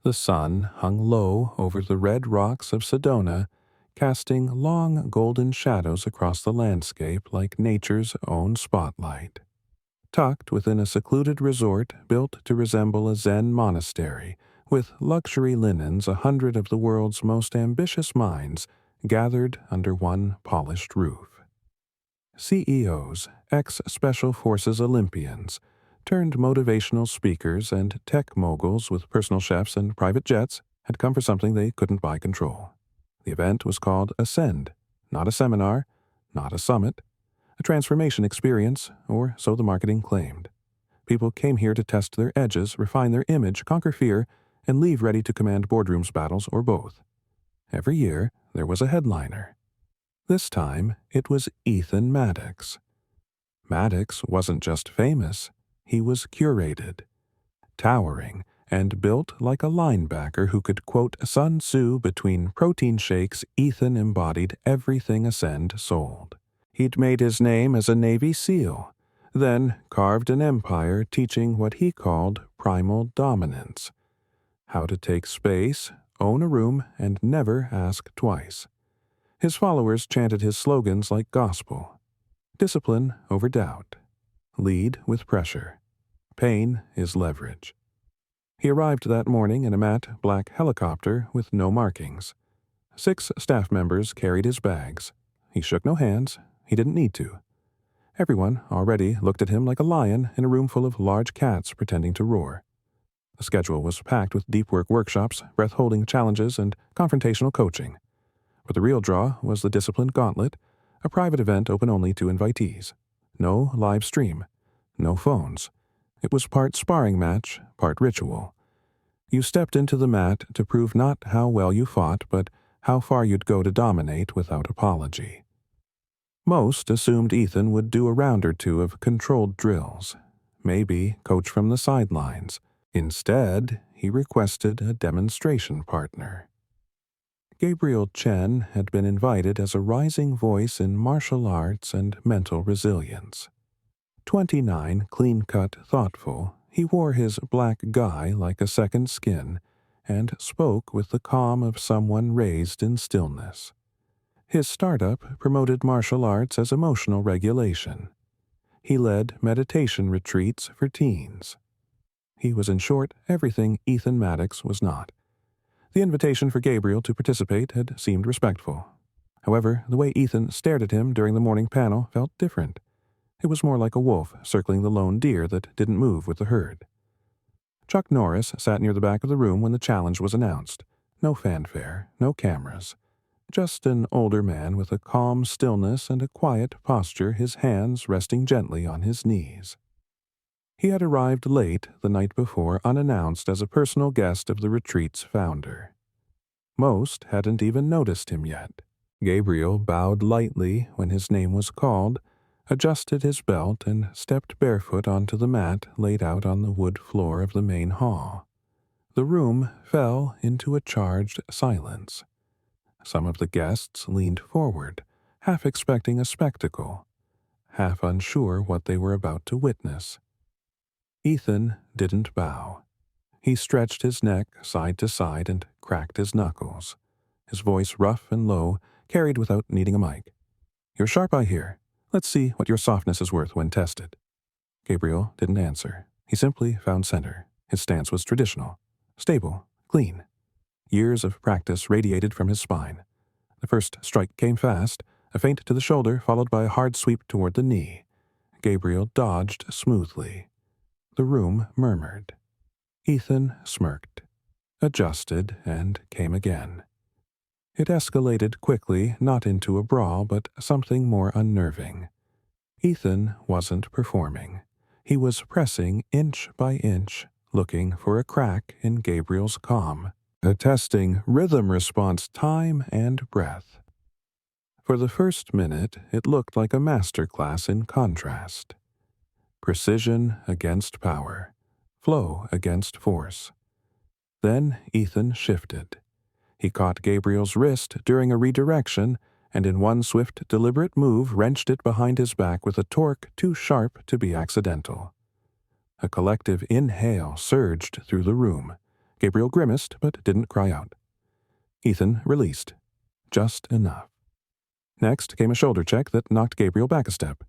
The sun hung low over the red rocks of Sedona, casting long golden shadows across the landscape like nature's own spotlight. Tucked within a secluded resort built to resemble a Zen monastery, with luxury linens, 100 of the world's most ambitious minds gathered under one polished roof. CEOs, ex-Special Forces Olympians, turned motivational speakers and tech moguls with personal chefs and private jets had come for something they couldn't buy control. The event was called Ascend, not a seminar, not a summit, a transformation experience, or so the marketing claimed. People came here to test their edges, refine their image, conquer fear, and leave ready to command boardrooms battles or both. Every year, there was a headliner. This time, it was Ethan Maddox. Maddox wasn't just famous, he was curated. Towering, and built like a linebacker who could quote Sun Tzu between protein shakes, Ethan embodied everything Ascend sold. He'd made his name as a Navy SEAL, then carved an empire teaching what he called primal dominance. How to take space, own a room, and never ask twice. His followers chanted his slogans like gospel. Discipline over doubt. Lead with pressure. Pain is leverage. He arrived that morning in a matte black helicopter with no markings. 6 staff members carried his bags. He shook no hands. He didn't need to. Everyone already looked at him like a lion in a room full of large cats pretending to roar. The schedule was packed with deep work workshops, breath-holding challenges, and confrontational coaching. But the real draw was the disciplined gauntlet, a private event open only to invitees. No live stream. No phones. It was part sparring match, part ritual. You stepped into the mat to prove not how well you fought, but how far you'd go to dominate without apology. Most assumed Ethan would do a round or two of controlled drills, maybe coach from the sidelines. Instead, he requested a demonstration partner. Gabriel Chen had been invited as a rising voice in martial arts and mental resilience. 29, clean-cut, thoughtful, he wore his black guy like a second skin and spoke with the calm of someone raised in stillness. His startup promoted martial arts as emotional regulation. He led meditation retreats for teens. He was, in short, everything Ethan Maddox was not. The invitation for Gabriel to participate had seemed respectful. However, the way Ethan stared at him during the morning panel felt different. It was more like a wolf circling the lone deer that didn't move with the herd. Chuck Norris sat near the back of the room when the challenge was announced. No fanfare, no cameras. Just an older man with a calm stillness and a quiet posture, his hands resting gently on his knees. He had arrived late the night before, unannounced as a personal guest of the retreat's founder. Most hadn't even noticed him yet. Gabriel bowed lightly when his name was called, adjusted his belt, and stepped barefoot onto the mat laid out on the wood floor of the main hall. The room fell into a charged silence. Some of the guests leaned forward, half expecting a spectacle, half unsure what they were about to witness. Ethan didn't bow. He stretched his neck side to side and cracked his knuckles. His voice, rough and low, carried without needing a mic. "You're sharp, I hear. Let's see what your softness is worth when tested." Gabriel didn't answer. He simply found center. His stance was traditional, stable, clean. Years of practice radiated from his spine. The first strike came fast, a feint to the shoulder followed by a hard sweep toward the knee. Gabriel dodged smoothly. The room murmured. Ethan smirked, adjusted, and came again. It escalated quickly, not into a brawl, but something more unnerving. Ethan wasn't performing. He was pressing inch by inch, looking for a crack in Gabriel's calm, attesting rhythm response, time, and breath. For the first minute, it looked like a masterclass in contrast. Precision against power, flow against force. Then Ethan shifted. He caught Gabriel's wrist during a redirection, and in one swift, deliberate move wrenched it behind his back with a torque too sharp to be accidental. A collective inhale surged through the room. Gabriel grimaced but didn't cry out. Ethan released. Just enough. Next came a shoulder check that knocked Gabriel back a step.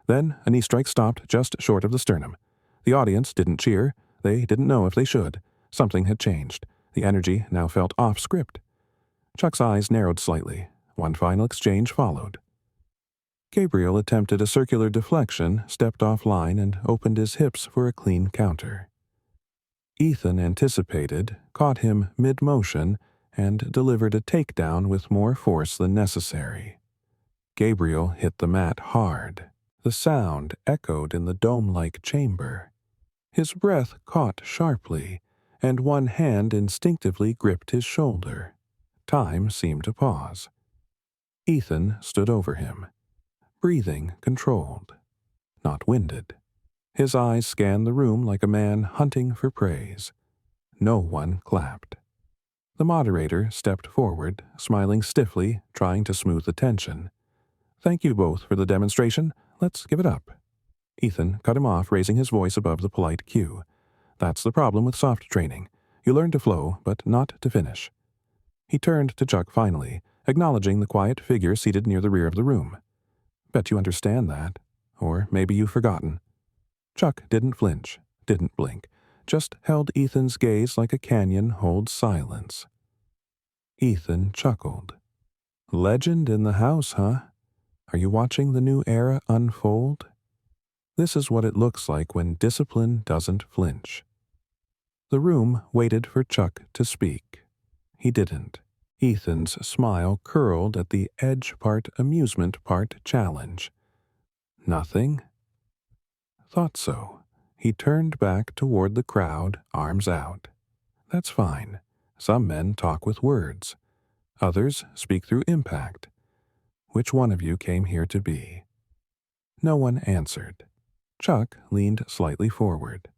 Then a knee strike stopped just short of the sternum. The audience didn't cheer. They didn't know if they should. Something had changed. The energy now felt off script. Chuck's eyes narrowed slightly. One final exchange followed. Gabriel attempted a circular deflection, stepped offline, and opened his hips for a clean counter. Ethan anticipated, caught him mid-motion, and delivered a takedown with more force than necessary. Gabriel hit the mat hard. The sound echoed in the dome-like chamber. His breath caught sharply, and one hand instinctively gripped his shoulder. Time seemed to pause. Ethan stood over him, breathing controlled, not winded. His eyes scanned the room like a man hunting for praise. No one clapped. The moderator stepped forward, smiling stiffly, trying to smooth the tension. "Thank you both for the demonstration. Let's give it up." Ethan cut him off, raising his voice above the polite cue. "That's the problem with soft training. You learn to flow, but not to finish." He turned to Chuck finally, acknowledging the quiet figure seated near the rear of the room. "Bet you understand that. Or maybe you've forgotten." Chuck didn't flinch, didn't blink, just held Ethan's gaze like a canyon holds silence. Ethan chuckled. "Legend in the house, huh? Are you watching the new era unfold? This is what it looks like when discipline doesn't flinch." The room waited for Chuck to speak. He didn't. Ethan's smile curled at the edge part amusement part challenge. "Nothing?" "Thought so." He turned back toward the crowd, arms out. "That's fine. Some men talk with words. Others speak through impact. Which one of you came here to be?" No one answered. Chuck leaned slightly forward.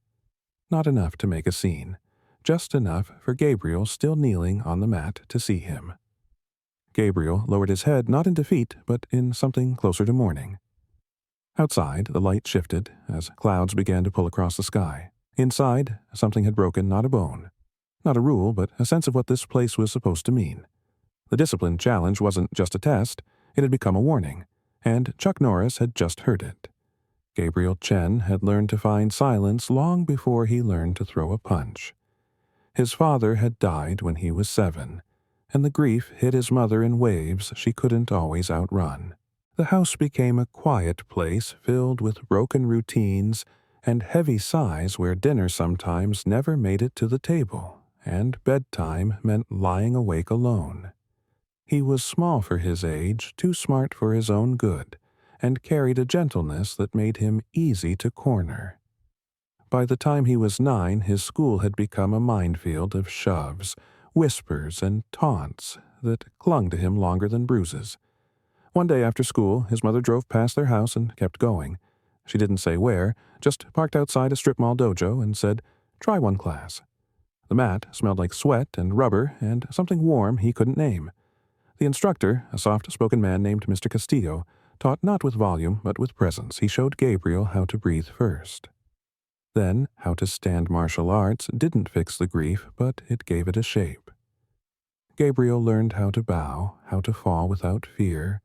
Not enough to make a scene, just enough for Gabriel still kneeling on the mat to see him. Gabriel lowered his head not in defeat, but in something closer to mourning. Outside, the light shifted as clouds began to pull across the sky. Inside, something had broken not a bone. Not a rule, but a sense of what this place was supposed to mean. The discipline challenge wasn't just a test, it had become a warning, and Chuck Norris had just heard it. Gabriel Chen had learned to find silence long before he learned to throw a punch. His father had died when he was 7, and the grief hit his mother in waves she couldn't always outrun. The house became a quiet place filled with broken routines and heavy sighs where dinner sometimes never made it to the table, and bedtime meant lying awake alone. He was small for his age, too smart for his own good, and carried a gentleness that made him easy to corner. By the time he was 9, his school had become a minefield of shoves, whispers, and taunts that clung to him longer than bruises. One day after school, his mother drove past their house and kept going. She didn't say where, just parked outside a strip mall dojo and said, "Try one class." The mat smelled like sweat and rubber and something warm he couldn't name. The instructor, a soft-spoken man named Mr. Castillo, taught not with volume but with presence. He showed Gabriel how to breathe first. Then, how to stand martial arts didn't fix the grief, but it gave it a shape. Gabriel learned how to bow, how to fall without fear,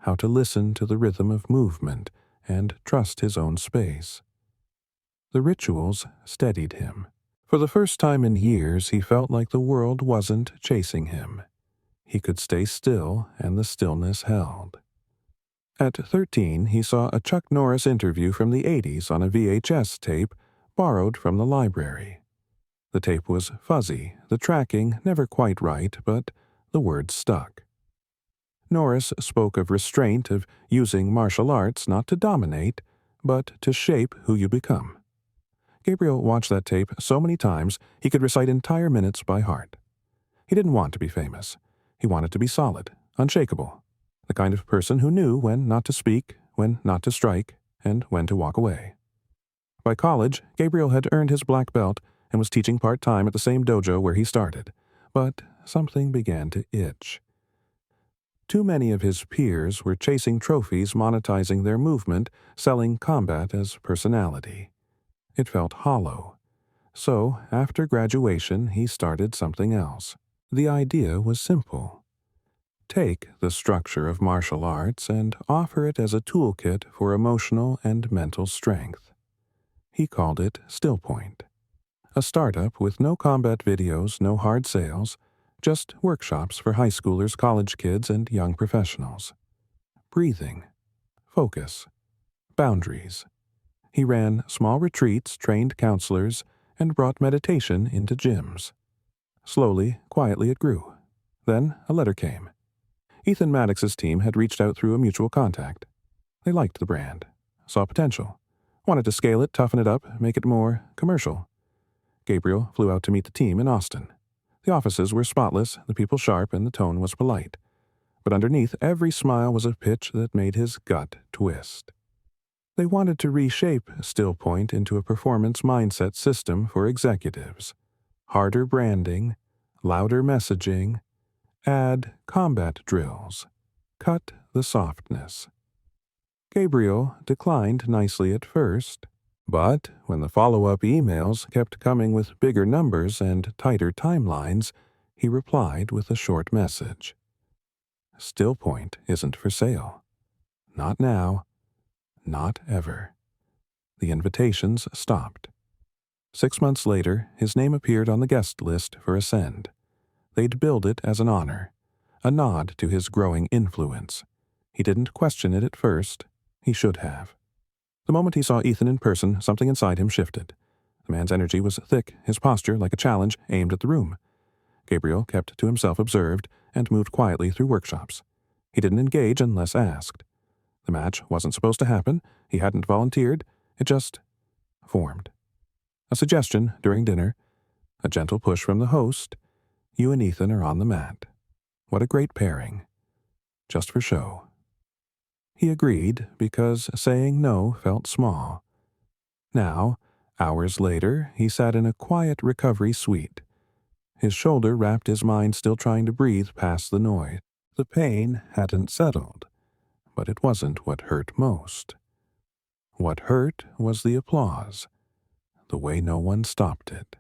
how to listen to the rhythm of movement, and trust his own space. The rituals steadied him. For the first time in years, he felt like the world wasn't chasing him. He could stay still, and the stillness held. At 13, he saw a Chuck Norris interview from the 80s on a VHS tape borrowed from the library. The tape was fuzzy, the tracking never quite right, but the words stuck. Norris spoke of restraint, of using martial arts not to dominate, but to shape who you become. Gabriel watched that tape so many times he could recite entire minutes by heart. He didn't want to be famous. He wanted to be solid, unshakable, the kind of person who knew when not to speak, when not to strike, and when to walk away. By college, Gabriel had earned his black belt and was teaching part-time at the same dojo where he started, but something began to itch. Too many of his peers were chasing trophies, monetizing their movement, selling combat as personality. It felt hollow. So, after graduation, he started something else. The idea was simple. Take the structure of martial arts and offer it as a toolkit for emotional and mental strength. He called it Stillpoint. A startup with no combat videos, no hard sales, just workshops for high schoolers, college kids, and young professionals. Breathing, focus, boundaries. He ran small retreats, trained counselors, and brought meditation into gyms. Slowly, quietly it grew. Then a letter came. Ethan Maddox's team had reached out through a mutual contact. They liked the brand, saw potential, wanted to scale it, toughen it up, make it more commercial. Gabriel flew out to meet the team in Austin. The offices were spotless, the people sharp, and the tone was polite. But underneath every smile was a pitch that made his gut twist. They wanted to reshape Stillpoint into a performance mindset system for executives. Harder branding, louder messaging, add combat drills, cut the softness. Gabriel declined nicely at first, but when the follow-up emails kept coming with bigger numbers and tighter timelines, he replied with a short message. Stillpoint isn't for sale. Not now. Not ever. The invitations stopped. 6 months later, his name appeared on the guest list for Ascend. They'd billed it as an honor, a nod to his growing influence. He didn't question it at first. He should have. The moment he saw Ethan in person, something inside him shifted. The man's energy was thick, his posture like a challenge aimed at the room. Gabriel kept to himself observed and moved quietly through workshops. He didn't engage unless asked. The match wasn't supposed to happen. He hadn't volunteered. It just formed. A suggestion during dinner, a gentle push from the host. You and Ethan are on the mat. What a great pairing. Just for show. He agreed because saying no felt small. Now, hours later, he sat in a quiet recovery suite. His shoulder wrapped his mind, still trying to breathe past the noise. The pain hadn't settled, but it wasn't what hurt most. What hurt was the applause, the way no one stopped it.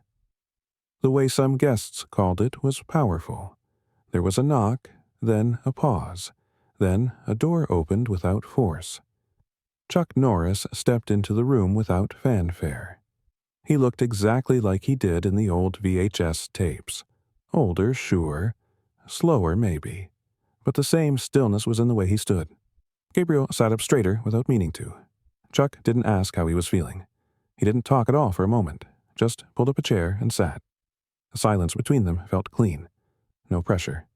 The way some guests called it was powerful. There was a knock, then a pause, then a door opened without force. Chuck Norris stepped into the room without fanfare. He looked exactly like he did in the old VHS tapes. Older, sure. Slower, maybe. But the same stillness was in the way he stood. Gabriel sat up straighter without meaning to. Chuck didn't ask how he was feeling. He didn't talk at all for a moment, just pulled up a chair and sat. The silence between them felt clean. No pressure.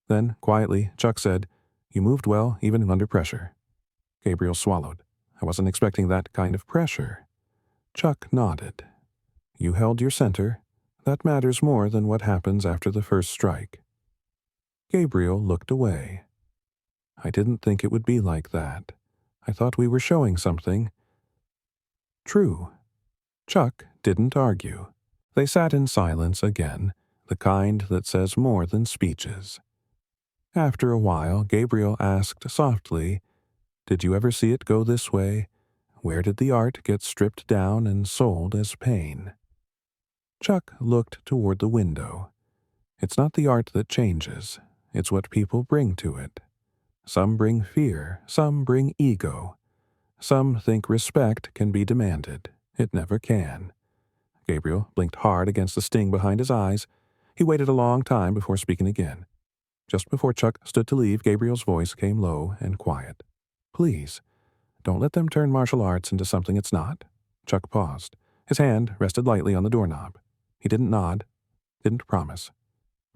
Then, quietly, Chuck said, You moved well, even under pressure. Gabriel swallowed. I wasn't expecting that kind of pressure. Chuck nodded. You held your center. That matters more than what happens after the first strike. Gabriel looked away. I didn't think it would be like that. I thought we were showing something. True. Chuck didn't argue. They sat in silence again, the kind that says more than speeches. After a while, Gabriel asked softly, Did you ever see it go this way? Where did the art get stripped down and sold as pain? Chuck looked toward the window. It's not the art that changes. It's what people bring to it. Some bring fear, some bring ego. Some think respect can be demanded. It never can. Gabriel blinked hard against the sting behind his eyes. He waited a long time before speaking again. Just before Chuck stood to leave, Gabriel's voice came low and quiet. Please, don't let them turn martial arts into something it's not. Chuck paused. His hand rested lightly on the doorknob. He didn't nod, didn't promise.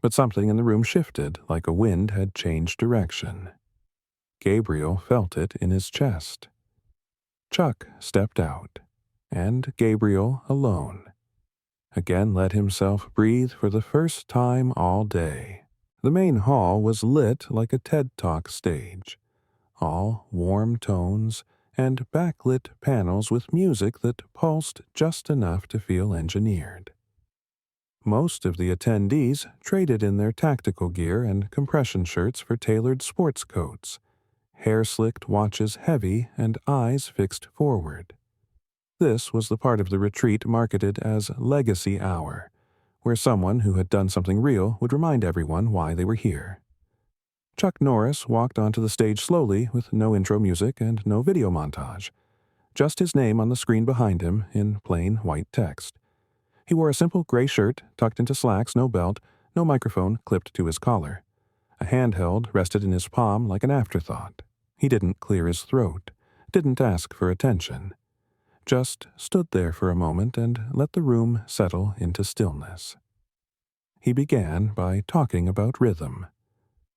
But something in the room shifted, like a wind had changed direction. Gabriel felt it in his chest. Chuck stepped out, and Gabriel, alone, again let himself breathe for the first time all day. The main hall was lit like a TED Talk stage, all warm tones and backlit panels with music that pulsed just enough to feel engineered. Most of the attendees traded in their tactical gear and compression shirts for tailored sports coats, hair slicked watches heavy and eyes fixed forward. This was the part of the retreat marketed as Legacy Hour, where someone who had done something real would remind everyone why they were here. Chuck Norris walked onto the stage slowly with no intro music and no video montage, just his name on the screen behind him in plain white text. He wore a simple gray shirt tucked into slacks, no belt, no microphone clipped to his collar. A handheld rested in his palm like an afterthought. He didn't clear his throat, didn't ask for attention. Just stood there for a moment and let the room settle into stillness. He began by talking about rhythm,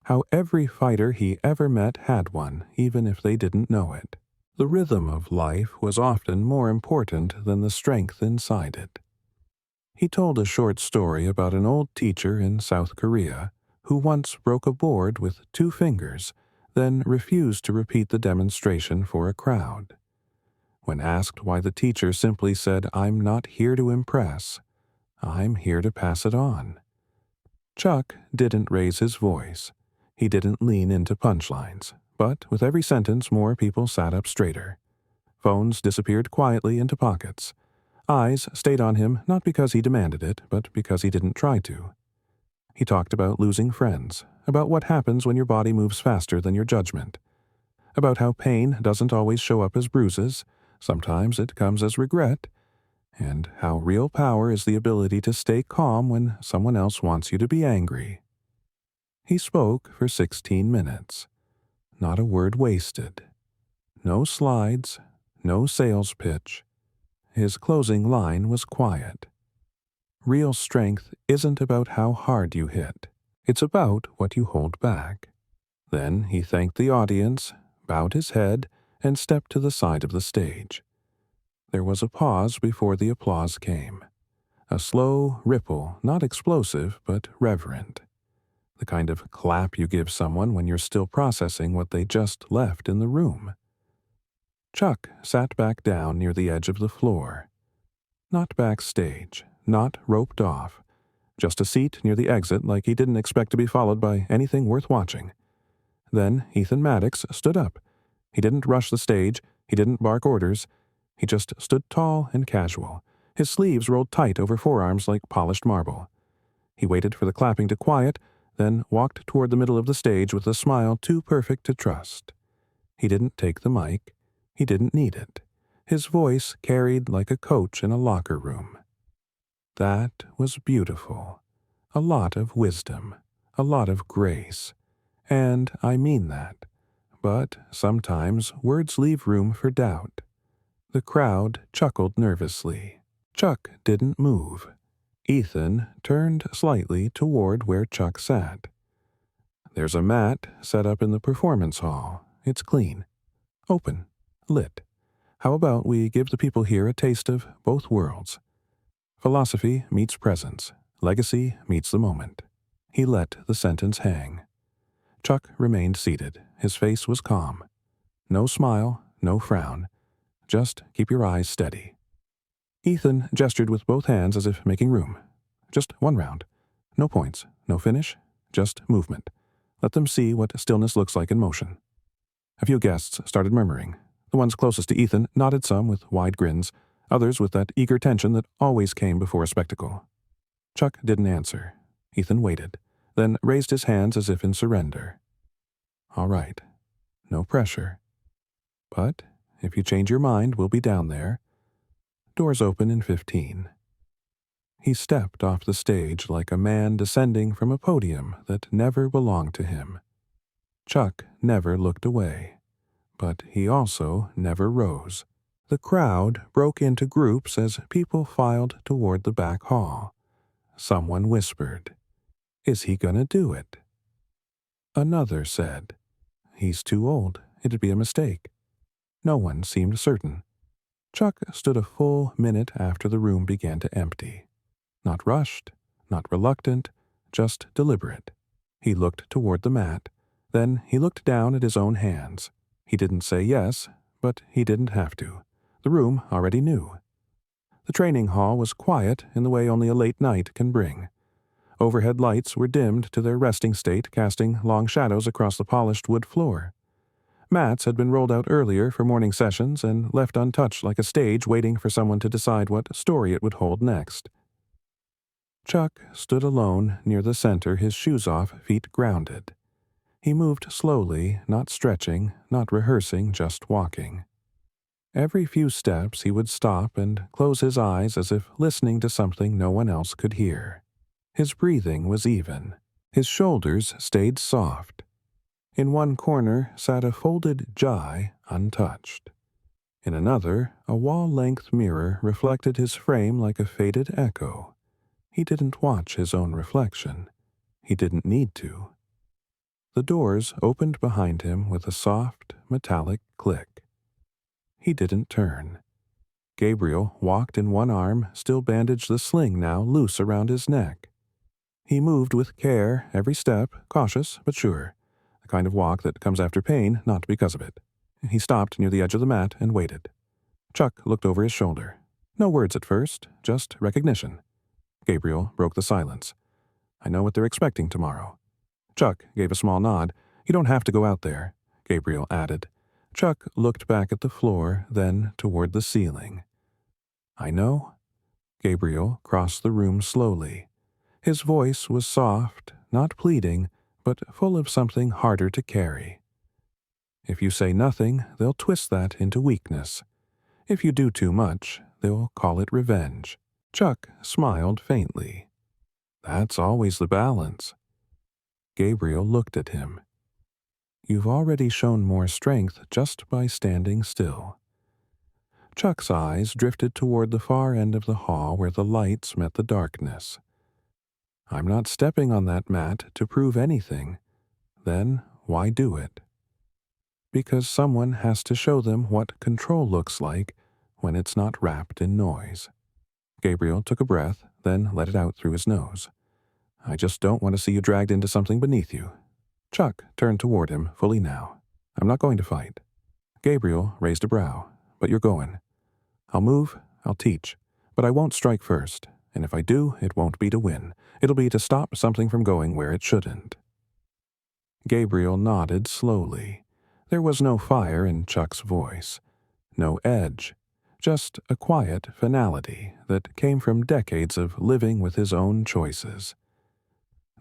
how every fighter he ever met had one, even if they didn't know it. The rhythm of life was often more important than the strength inside it. He told a short story about an old teacher in South Korea who once broke a board with 2 fingers, then refused to repeat the demonstration for a crowd. When asked why, the teacher simply said, "I'm not here to impress. I'm here to pass it on." Chuck didn't raise his voice. He didn't lean into punchlines, but with every sentence more people sat up straighter. Phones disappeared quietly into pockets. Eyes stayed on him not because he demanded it, but because he didn't try to. He talked about losing friends, about what happens when your body moves faster than your judgment, about how pain doesn't always show up as bruises, sometimes it comes as regret, and how real power is the ability to stay calm when someone else wants you to be angry. He spoke for 16 minutes. Not a word wasted. No slides, no sales pitch. His closing line was quiet. Real strength isn't about how hard you hit. It's about what you hold back. Then he thanked the audience, bowed his head, and stepped to the side of the stage. There was a pause before the applause came. A slow ripple, not explosive, but reverent. The kind of clap you give someone when you're still processing what they just left in the room. Chuck sat back down near the edge of the floor. Not backstage, not roped off, just a seat near the exit like he didn't expect to be followed by anything worth watching. Then Ethan Maddox stood up. He didn't rush the stage, he didn't bark orders, he just stood tall and casual, his sleeves rolled tight over forearms like polished marble. He waited for the clapping to quiet, then walked toward the middle of the stage with a smile too perfect to trust. He didn't take the mic. He didn't need it. His voice carried like a coach in a locker room. That was beautiful. A lot of wisdom. A lot of grace. And I mean that. But sometimes words leave room for doubt. The crowd chuckled nervously. Chuck didn't move. Ethan turned slightly toward where Chuck sat. "There's a mat set up in the performance hall. It's clean. Open. Lit. How about we give the people here a taste of both worlds? Philosophy meets presence. Legacy meets the moment." He let the sentence hang. Chuck remained seated. His face was calm. No smile, no frown. Just keep your eyes steady. Ethan gestured with both hands as if making room. Just one round. No points, no finish, just movement. Let them see what stillness looks like in motion. A few guests started murmuring. The ones closest to Ethan nodded, some with wide grins, others with that eager tension that always came before a spectacle. Chuck didn't answer. Ethan waited, then raised his hands as if in surrender. "All right. No pressure. But if you change your mind, we'll be down there. Doors open in 15. He stepped off the stage like a man descending from a podium that never belonged to him. Chuck never looked away, but he also never rose. The crowd broke into groups as people filed toward the back hall. Someone whispered, "Is he gonna do it?" Another said, "He's too old. It'd be a mistake." No one seemed certain. Chuck stood a full minute after the room began to empty. Not rushed, not reluctant, just deliberate. He looked toward the mat. Then he looked down at his own hands. He didn't say yes, but he didn't have to. The room already knew. The training hall was quiet in the way only a late night can bring. Overhead lights were dimmed to their resting state, casting long shadows across the polished wood floor. Mats had been rolled out earlier for morning sessions and left untouched like a stage waiting for someone to decide what story it would hold next. Chuck stood alone near the center, his shoes off, feet grounded. He moved slowly, not stretching, not rehearsing, just walking. Every few steps he would stop and close his eyes as if listening to something no one else could hear. His breathing was even. His shoulders stayed soft. In one corner sat a folded jai untouched. In another, a wall-length mirror reflected his frame like a faded echo. He didn't watch his own reflection. He didn't need to. The doors opened behind him with a soft, metallic click. He didn't turn. Gabriel walked in one arm, still bandaged, the sling now loose around his neck. He moved with care, every step, cautious but sure, the kind of walk that comes after pain, not because of it. He stopped near the edge of the mat and waited. Chuck looked over his shoulder. No words at first, just recognition. Gabriel broke the silence. I know what they're expecting tomorrow. Chuck gave a small nod. You don't have to go out there, Gabriel added. Chuck looked back at the floor, then toward the ceiling. I know. Gabriel crossed the room slowly. His voice was soft, not pleading, but full of something harder to carry. If you say nothing, they'll twist that into weakness. If you do too much, they'll call it revenge. Chuck smiled faintly. That's always the balance. Gabriel looked at him. You've already shown more strength just by standing still. Chuck's eyes drifted toward the far end of the hall where the lights met the darkness. I'm not stepping on that mat to prove anything. Then why do it? Because someone has to show them what control looks like when it's not wrapped in noise. Gabriel took a breath, then let it out through his nose. I just don't want to see you dragged into something beneath you. Chuck turned toward him, fully now. I'm not going to fight. Gabriel raised a brow. But you're going. I'll move, I'll teach, but I won't strike first, and if I do, it won't be to win. It'll be to stop something from going where it shouldn't. Gabriel nodded slowly. There was no fire in Chuck's voice, no edge, just a quiet finality that came from decades of living with his own choices.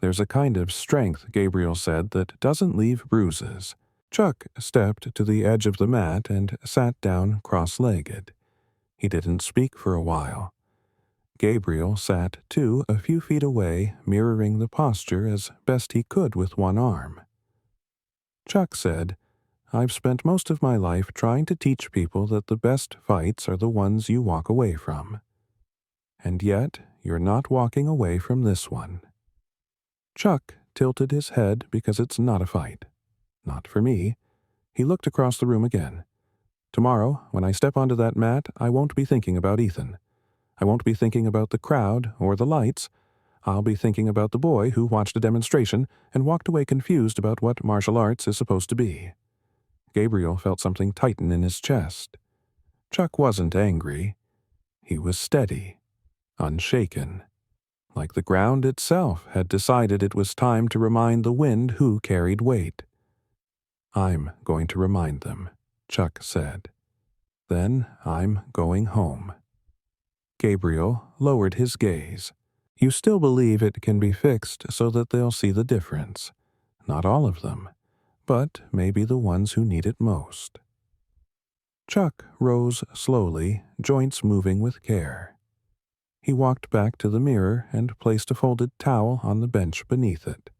There's a kind of strength, Gabriel said, that doesn't leave bruises. Chuck stepped to the edge of the mat and sat down cross-legged. He didn't speak for a while. Gabriel sat, too, a few feet away, mirroring the posture as best he could with one arm. Chuck said, I've spent most of my life trying to teach people that the best fights are the ones you walk away from. And yet, you're not walking away from this one. Chuck tilted his head because it's not a fight. Not for me. He looked across the room again. Tomorrow, when I step onto that mat, I won't be thinking about Ethan. I won't be thinking about the crowd or the lights. I'll be thinking about the boy who watched a demonstration and walked away confused about what martial arts is supposed to be. Gabriel felt something tighten in his chest. Chuck wasn't angry. He was steady, unshaken. Like the ground itself had decided it was time to remind the wind who carried weight. I'm going to remind them, Chuck said. Then I'm going home. Gabriel lowered his gaze. You still believe it can be fixed so that they'll see the difference. Not all of them, but maybe the ones who need it most. Chuck rose slowly, joints moving with care. He walked back to the mirror and placed a folded towel on the bench beneath it.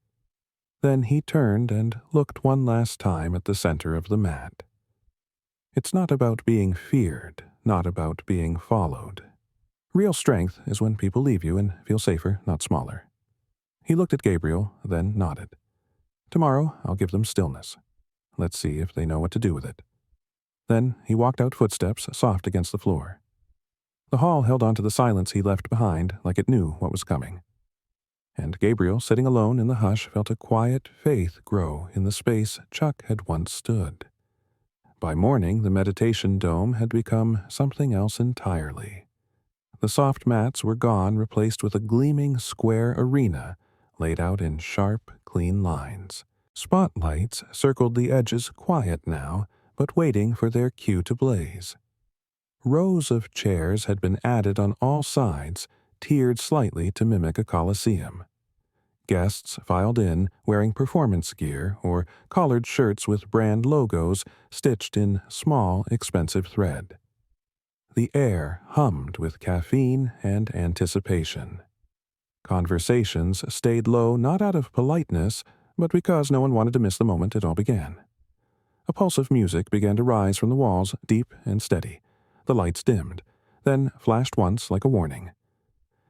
Then he turned and looked one last time at the center of the mat. It's not about being feared, not about being followed. Real strength is when people leave you and feel safer, not smaller. He looked at Gabriel, then nodded. Tomorrow I'll give them stillness. Let's see if they know what to do with it. Then he walked out, footsteps soft against the floor. The hall held on to the silence he left behind like it knew what was coming. And Gabriel, sitting alone in the hush, felt a quiet faith grow in the space Chuck had once stood. By morning, the meditation dome had become something else entirely. The soft mats were gone, replaced with a gleaming square arena laid out in sharp, clean lines. Spotlights circled the edges quiet now, but waiting for their cue to blaze. Rows of chairs had been added on all sides, tiered slightly to mimic a coliseum. Guests filed in wearing performance gear or collared shirts with brand logos stitched in small, expensive thread. The air hummed with caffeine and anticipation. Conversations stayed low not out of politeness, but because no one wanted to miss the moment it all began. A pulse of music began to rise from the walls, deep and steady. The lights dimmed, then flashed once like a warning.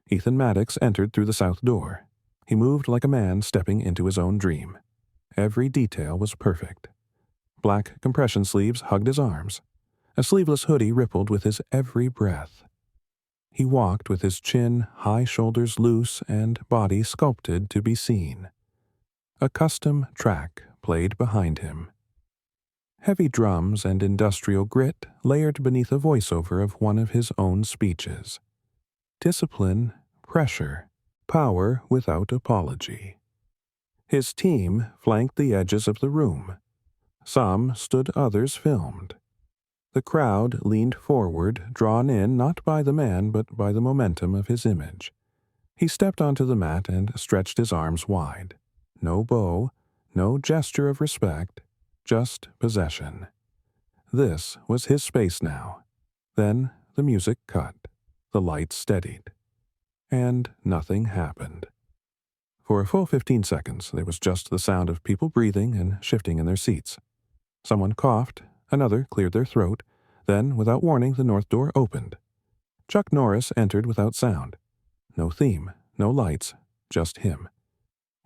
Ethan Maddox entered through the south door. He moved like a man stepping into his own dream. Every detail was perfect. Black compression sleeves hugged his arms. A sleeveless hoodie rippled with his every breath. He walked with his chin, high shoulders loose, and body sculpted to be seen. A custom track played behind him. Heavy drums and industrial grit layered beneath a voiceover of one of his own speeches. Discipline, pressure, power without apology. His team flanked the edges of the room. Some stood, others filmed. The crowd leaned forward, drawn in not by the man but by the momentum of his image. He stepped onto the mat and stretched his arms wide. No bow, no gesture of respect, just possession. This was his space now. Then the music cut. The lights steadied. And nothing happened. For a full 15 seconds, there was just the sound of people breathing and shifting in their seats. Someone coughed, another cleared their throat, then, without warning, the north door opened. Chuck Norris entered without sound. No theme, no lights, just him.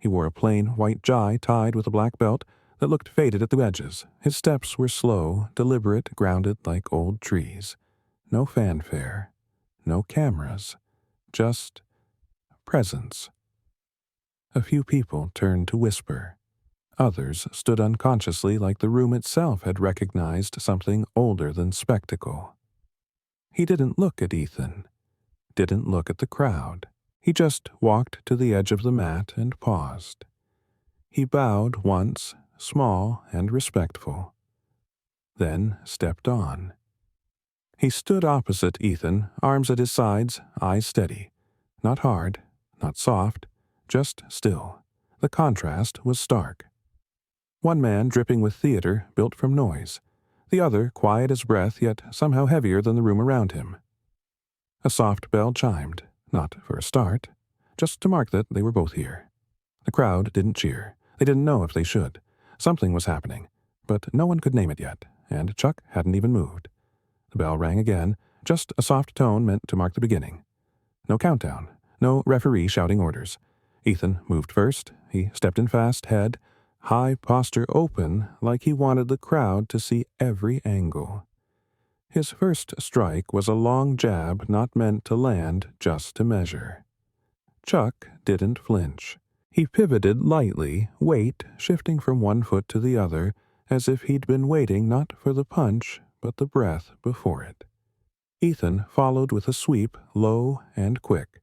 He wore a plain white jai tied with a black belt that looked faded at the edges. His steps were slow, deliberate, grounded like old trees. No fanfare, no cameras, just presence. A few people turned to whisper. Others stood unconsciously like the room itself had recognized something older than spectacle. He didn't look at Ethan, didn't look at the crowd. He just walked to the edge of the mat and paused. He bowed once, small and respectful, then stepped on. He stood opposite Ethan, arms at his sides, eyes steady. Not hard, not soft, just still. The contrast was stark. One man, dripping with theater, built from noise. The other, quiet as breath, yet somehow heavier than the room around him. A soft bell chimed, not for a start, just to mark that they were both here. The crowd didn't cheer. They didn't know if they should. Something was happening, but no one could name it yet, and Chuck hadn't even moved. The bell rang again, just a soft tone meant to mark the beginning. No countdown, no referee shouting orders. Ethan moved first. He stepped in fast, head, high posture open, like he wanted the crowd to see every angle. His first strike was a long jab not meant to land, just to measure. Chuck didn't flinch. He pivoted lightly, weight shifting from one foot to the other, as if he'd been waiting not for the punch, but the breath before it. Ethan followed with a sweep, low and quick.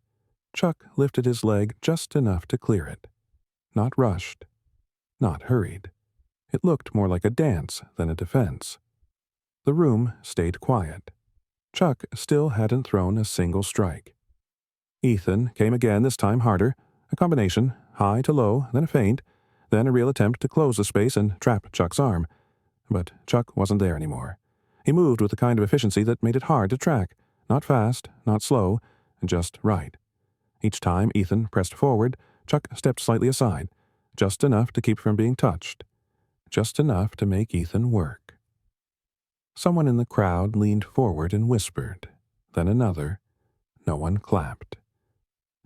Chuck lifted his leg just enough to clear it. Not rushed. Not hurried. It looked more like a dance than a defense. The room stayed quiet. Chuck still hadn't thrown a single strike. Ethan came again, this time harder. A combination, high to low, then a feint, then a real attempt to close the space and trap Chuck's arm. But Chuck wasn't there anymore. He moved with the kind of efficiency that made it hard to track. Not fast, not slow, just right. Each time Ethan pressed forward, Chuck stepped slightly aside, just enough to keep from being touched, just enough to make Ethan work. Someone in the crowd leaned forward and whispered, then another. No one clapped.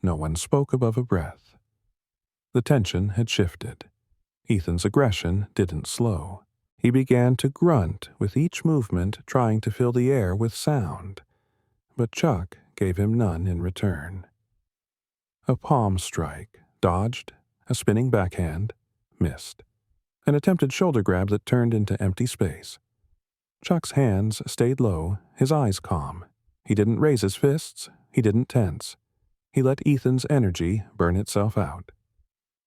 No one spoke above a breath. The tension had shifted. Ethan's aggression didn't slow. He began to grunt with each movement, trying to fill the air with sound. But Chuck gave him none in return. A palm strike, dodged, a spinning backhand, missed. An attempted shoulder grab that turned into empty space. Chuck's hands stayed low, his eyes calm. He didn't raise his fists, he didn't tense. He let Ethan's energy burn itself out.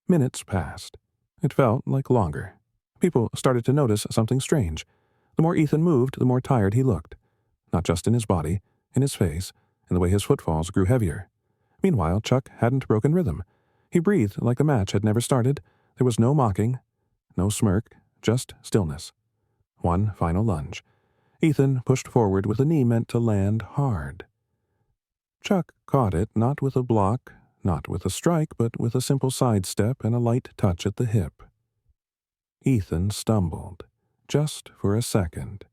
Minutes passed. It felt like longer. People started to notice something strange. The more Ethan moved, the more tired he looked. Not just in his body, in his face, and the way his footfalls grew heavier. Meanwhile, Chuck hadn't broken rhythm. He breathed like the match had never started. There was no mocking, no smirk, just stillness. One final lunge. Ethan pushed forward with a knee meant to land hard. Chuck caught it not with a block, not with a strike, but with a simple sidestep and a light touch at the hip. Ethan stumbled, just for a second.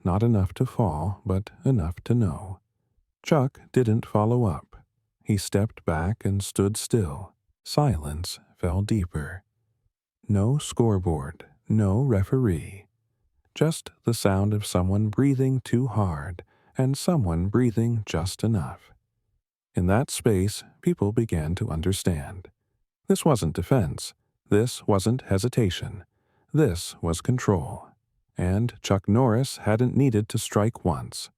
Not enough to fall, but enough to know. Chuck didn't follow up. He stepped back and stood still. Silence fell deeper. No scoreboard, no referee. Just the sound of someone breathing too hard and someone breathing just enough. In that space, people began to understand. This wasn't defense. This wasn't hesitation. This was control. And Chuck Norris hadn't needed to strike once.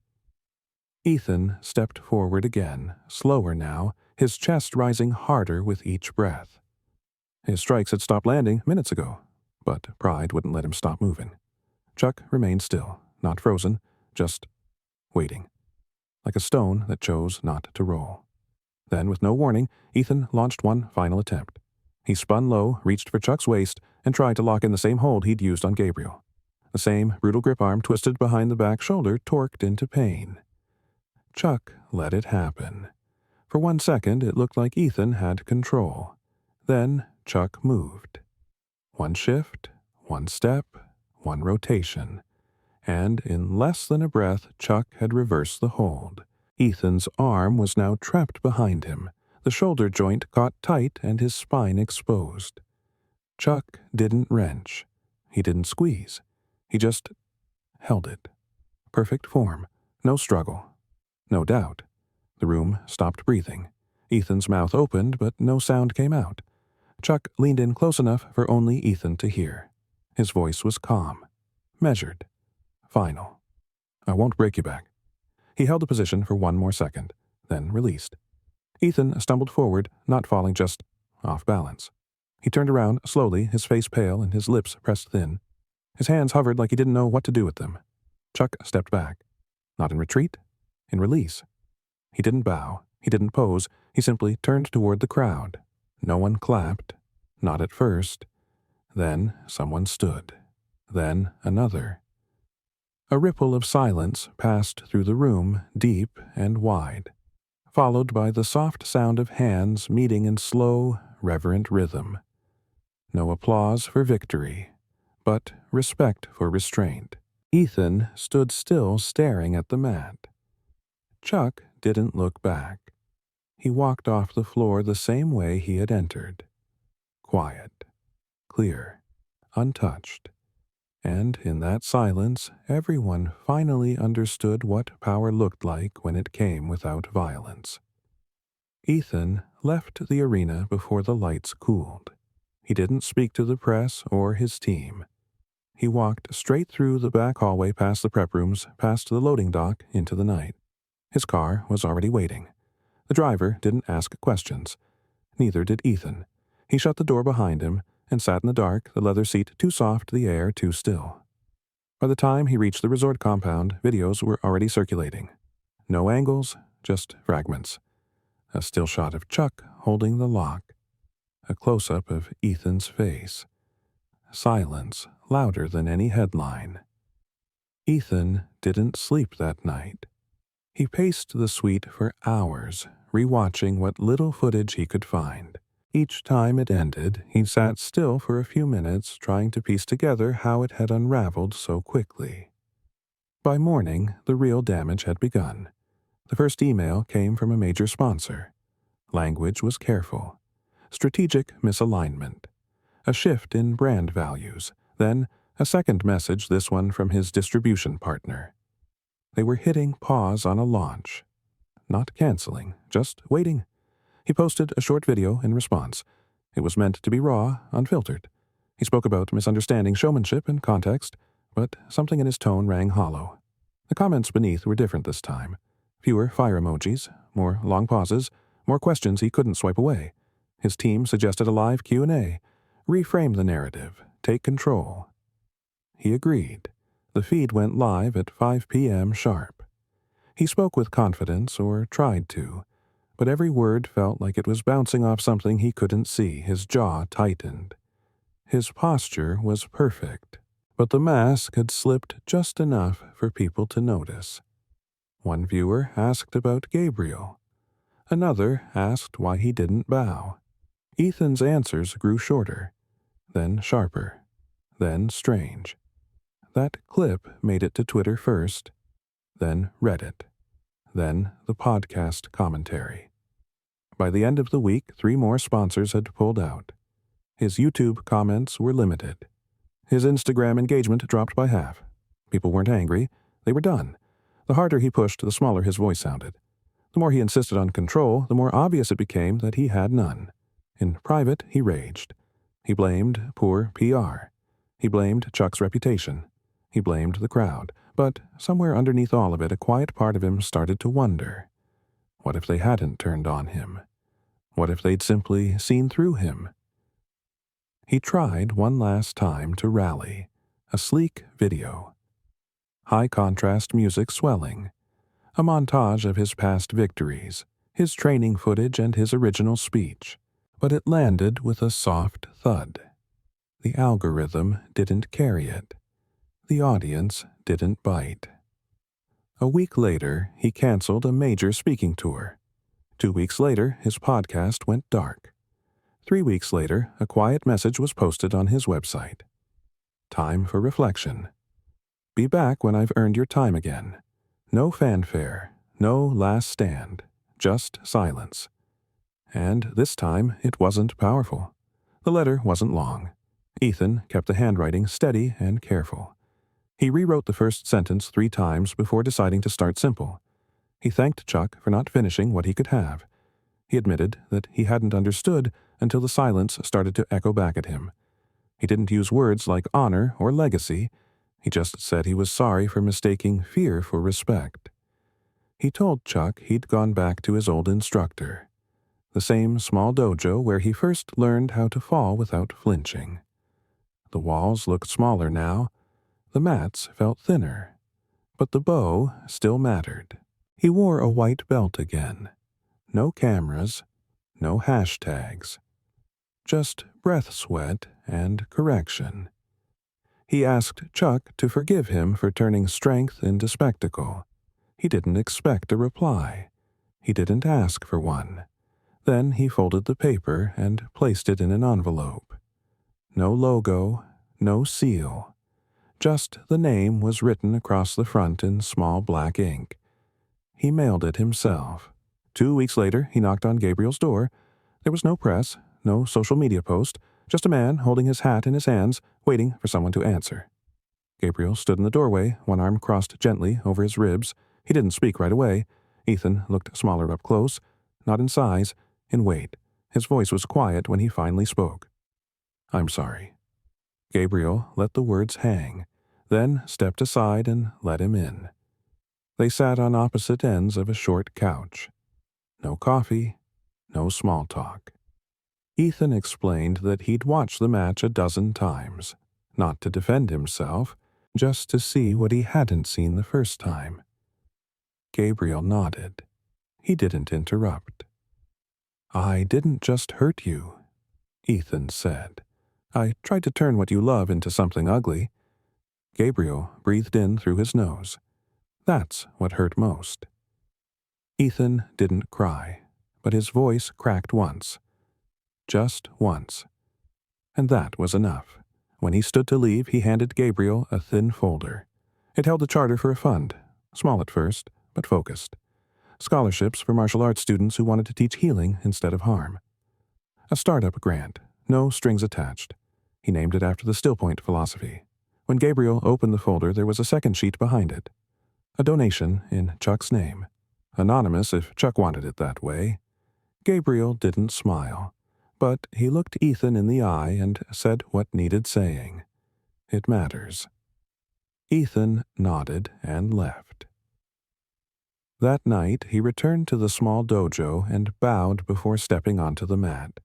Ethan stepped forward again, slower now, his chest rising harder with each breath. His strikes had stopped landing minutes ago, but pride wouldn't let him stop moving. Chuck remained still, not frozen, just waiting, like a stone that chose not to roll. Then, with no warning, Ethan launched one final attempt. He spun low, reached for Chuck's waist, and tried to lock in the same hold he'd used on Gabriel. The same brutal grip arm twisted behind the back shoulder torqued into pain. Chuck let it happen. For 1 second, it looked like Ethan had control. Then Chuck moved. One shift, one step, one rotation. And in less than a breath, Chuck had reversed the hold. Ethan's arm was now trapped behind him, the shoulder joint caught tight and his spine exposed. Chuck didn't wrench. He didn't squeeze. He just held it. Perfect form. No struggle. No doubt. The room stopped breathing. Ethan's mouth opened, but no sound came out. Chuck leaned in close enough for only Ethan to hear. His voice was calm, measured, final. "I won't break you back." He held the position for 1 more second, then released. Ethan stumbled forward, not falling, just off balance. He turned around slowly, his face pale and his lips pressed thin. His hands hovered like he didn't know what to do with them. Chuck stepped back. Not in retreat, in release. He didn't bow. He didn't pose. He simply turned toward the crowd. No one clapped. Not at first. Then someone stood. Then another. A ripple of silence passed through the room, deep and wide, followed by the soft sound of hands meeting in slow, reverent rhythm. No applause for victory, but respect for restraint. Ethan stood still staring at the mat. Chuck didn't look back. He walked off the floor the same way he had entered. Quiet, clear, untouched. And in that silence, everyone finally understood what power looked like when it came without violence. Ethan left the arena before the lights cooled. He didn't speak to the press or his team. He walked straight through the back hallway past the prep rooms, past the loading dock, into the night. His car was already waiting. The driver didn't ask questions. Neither did Ethan. He shut the door behind him and sat in the dark, the leather seat too soft, the air too still. By the time he reached the resort compound, videos were already circulating. No angles, just fragments. A still shot of Chuck holding the lock. A close-up of Ethan's face. Silence louder than any headline. Ethan didn't sleep that night. He paced the suite for hours, rewatching what little footage he could find. Each time it ended, he sat still for a few minutes, trying to piece together how it had unraveled so quickly. By morning, the real damage had begun. The first email came from a major sponsor. Language was careful. Strategic misalignment. A shift in brand values. Then, a second message, this one from his distribution partner. They were hitting pause on a launch. Not canceling, just waiting. He posted a short video in response. It was meant to be raw, unfiltered. He spoke about misunderstanding showmanship and context, but something in his tone rang hollow. The comments beneath were different this time. Fewer fire emojis, more long pauses, more questions he couldn't swipe away. His team suggested a live Q&A. Reframe the narrative. Take control. He agreed. The feed went live at 5 p.m. sharp. He spoke with confidence, or tried to, but every word felt like it was bouncing off something he couldn't see. His jaw tightened. His posture was perfect, but the mask had slipped just enough for people to notice. One viewer asked about Gabriel. Another asked why he didn't bow. Ethan's answers grew shorter, then sharper, then strange. That clip made it to Twitter first, then Reddit, then the podcast commentary. By the end of the week, 3 more sponsors had pulled out. His YouTube comments were limited. His Instagram engagement dropped by half. People weren't angry. They were done. The harder he pushed, the smaller his voice sounded. The more he insisted on control, the more obvious it became that he had none. In private, he raged. He blamed poor PR. He blamed Chuck's reputation. He blamed the crowd. But somewhere underneath all of it, a quiet part of him started to wonder. What if they hadn't turned on him? What if they'd simply seen through him? He tried one last time to rally. A sleek video. High-contrast music swelling. A montage of his past victories, his training footage and his original speech. But it landed with a soft thud. The algorithm didn't carry it. The audience didn't bite. A week later, he canceled a major speaking tour. 2 weeks later, his podcast went dark. 3 weeks later, a quiet message was posted on his website. Time for reflection. Be back when I've earned your time again. No fanfare, no last stand, just silence. And this time, it wasn't powerful. The letter wasn't long. Ethan kept the handwriting steady and careful. He rewrote the first sentence 3 times before deciding to start simple. He thanked Chuck for not finishing what he could have. He admitted that he hadn't understood until the silence started to echo back at him. He didn't use words like honor or legacy. He just said he was sorry for mistaking fear for respect. He told Chuck he'd gone back to his old instructor, the same small dojo where he first learned how to fall without flinching. The walls looked smaller now. The mats felt thinner. But the bow still mattered. He wore a white belt again. No cameras, no hashtags. Just breath sweat and correction. He asked Chuck to forgive him for turning strength into spectacle. He didn't expect a reply. He didn't ask for one. Then he folded the paper and placed it in an envelope. No logo, no seal. Just the name was written across the front in small black ink. He mailed it himself. 2 weeks later, he knocked on Gabriel's door. There was no press, no social media post, just a man holding his hat in his hands, waiting for someone to answer. Gabriel stood in the doorway, one arm crossed gently over his ribs. He didn't speak right away. Ethan looked smaller up close, not in size, in weight. His voice was quiet when he finally spoke. "I'm sorry." Gabriel let the words hang, then stepped aside and let him in. They sat on opposite ends of a short couch. No coffee, no small talk. Ethan explained that he'd watched the match a dozen times, not to defend himself, just to see what he hadn't seen the first time. Gabriel nodded. He didn't interrupt. "I didn't just hurt you," Ethan said. "I tried to turn what you love into something ugly." Gabriel breathed in through his nose. That's what hurt most. Ethan didn't cry, but his voice cracked once. Just once. And that was enough. When he stood to leave, he handed Gabriel a thin folder. It held the charter for a fund, small at first, but focused. Scholarships for martial arts students who wanted to teach healing instead of harm. A startup grant, no strings attached. He named it after the Still Point philosophy. When Gabriel opened the folder, there was a second sheet behind it. A donation in Chuck's name. Anonymous if Chuck wanted it that way. Gabriel didn't smile, but he looked Ethan in the eye and said what needed saying. It matters. Ethan nodded and left. That night, he returned to the small dojo and bowed before stepping onto the mat.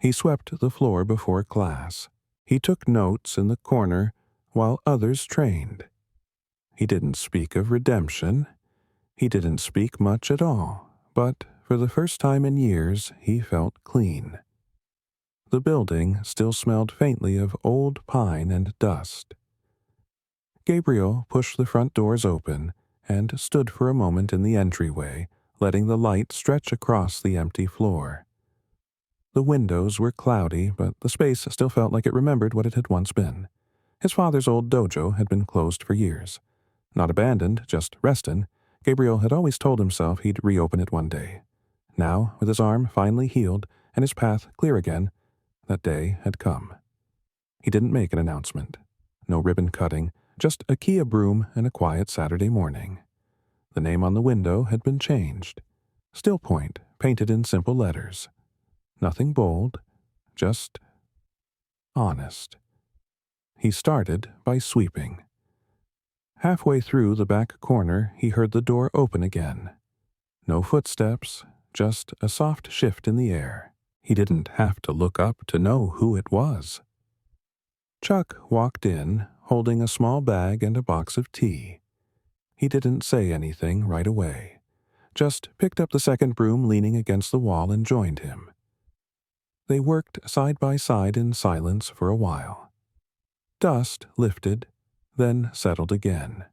He swept the floor before class. He took notes in the corner while others trained. He didn't speak of redemption. He didn't speak much at all, but for the first time in years he felt clean. The building still smelled faintly of old pine and dust. Gabriel pushed the front doors open and stood for a moment in the entryway, letting the light stretch across the empty floor. The windows were cloudy, but the space still felt like it remembered what it had once been. His father's old dojo had been closed for years. Not abandoned, just restin', Gabriel had always told himself he'd reopen it one day. Now, with his arm finally healed and his path clear again, that day had come. He didn't make an announcement. No ribbon cutting, just a Kia broom and a quiet Saturday morning. The name on the window had been changed. Still Point, painted in simple letters. Nothing bold, just honest. He started by sweeping. Halfway through the back corner, he heard the door open again. No footsteps, just a soft shift in the air. He didn't have to look up to know who it was. Chuck walked in, holding a small bag and a box of tea. He didn't say anything right away, just picked up the second broom leaning against the wall and joined him. They worked side by side in silence for a while. Dust lifted, then settled again.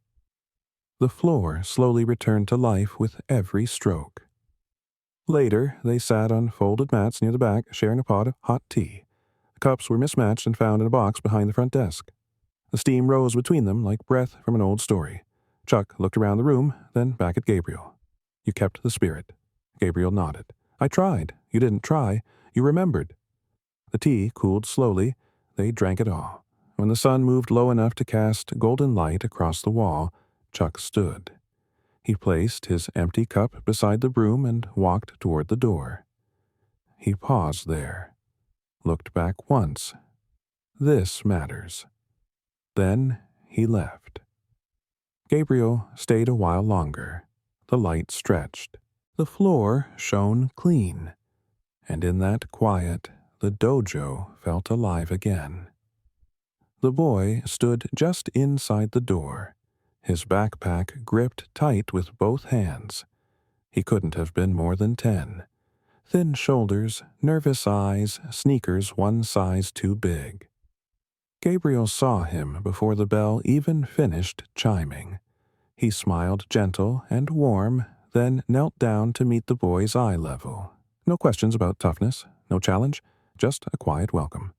The floor slowly returned to life with every stroke. Later, they sat on folded mats near the back, sharing a pot of hot tea. The cups were mismatched and found in a box behind the front desk. The steam rose between them like breath from an old story. Chuck looked around the room, then back at Gabriel. "You kept the spirit." Gabriel nodded. "I tried. You didn't try. You remembered." The tea cooled slowly. They drank it all. When the sun moved low enough to cast golden light across the wall, Chuck stood. He placed his empty cup beside the broom and walked toward the door. He paused there, looked back once. This matters. Then he left. Gabriel stayed a while longer. The light stretched. The floor shone clean, and in that quiet, the dojo felt alive again. The boy stood just inside the door, his backpack gripped tight with both hands. He couldn't have been more than 10. Thin shoulders, nervous eyes, sneakers one size too big. Gabriel saw him before the bell even finished chiming. He smiled gentle and warm, then knelt down to meet the boy's eye level. No questions about toughness, no challenge, just a quiet welcome.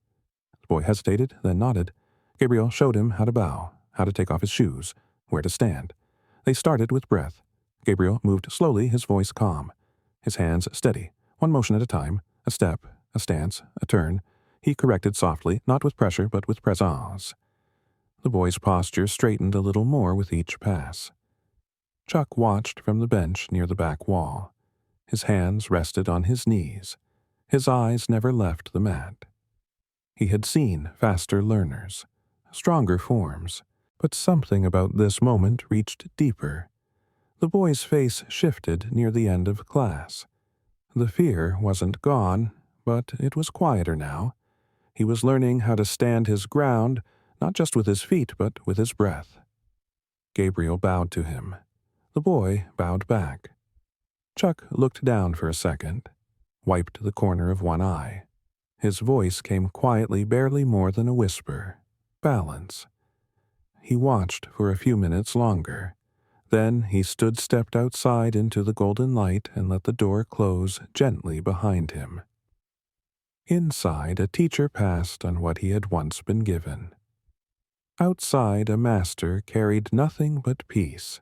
The boy hesitated, then nodded. Gabriel showed him how to bow, how to take off his shoes, where to stand. They started with breath. Gabriel moved slowly, his voice calm. His hands steady, one motion at a time, a step, a stance, a turn. He corrected softly, not with pressure, but with presence. The boy's posture straightened a little more with each pass. Chuck watched from the bench near the back wall. His hands rested on his knees. His eyes never left the mat. He had seen faster learners, stronger forms, but something about this moment reached deeper. The boy's face shifted near the end of class. The fear wasn't gone, but it was quieter now. He was learning how to stand his ground, not just with his feet, but with his breath. Gabriel bowed to him. The boy bowed back. Chuck looked down for a second, wiped the corner of one eye. His voice came quietly, barely more than a whisper. Balance. He watched for a few minutes longer. Then he stepped outside into the golden light and let the door close gently behind him. Inside, a teacher passed on what he had once been given. Outside, a master carried nothing but peace.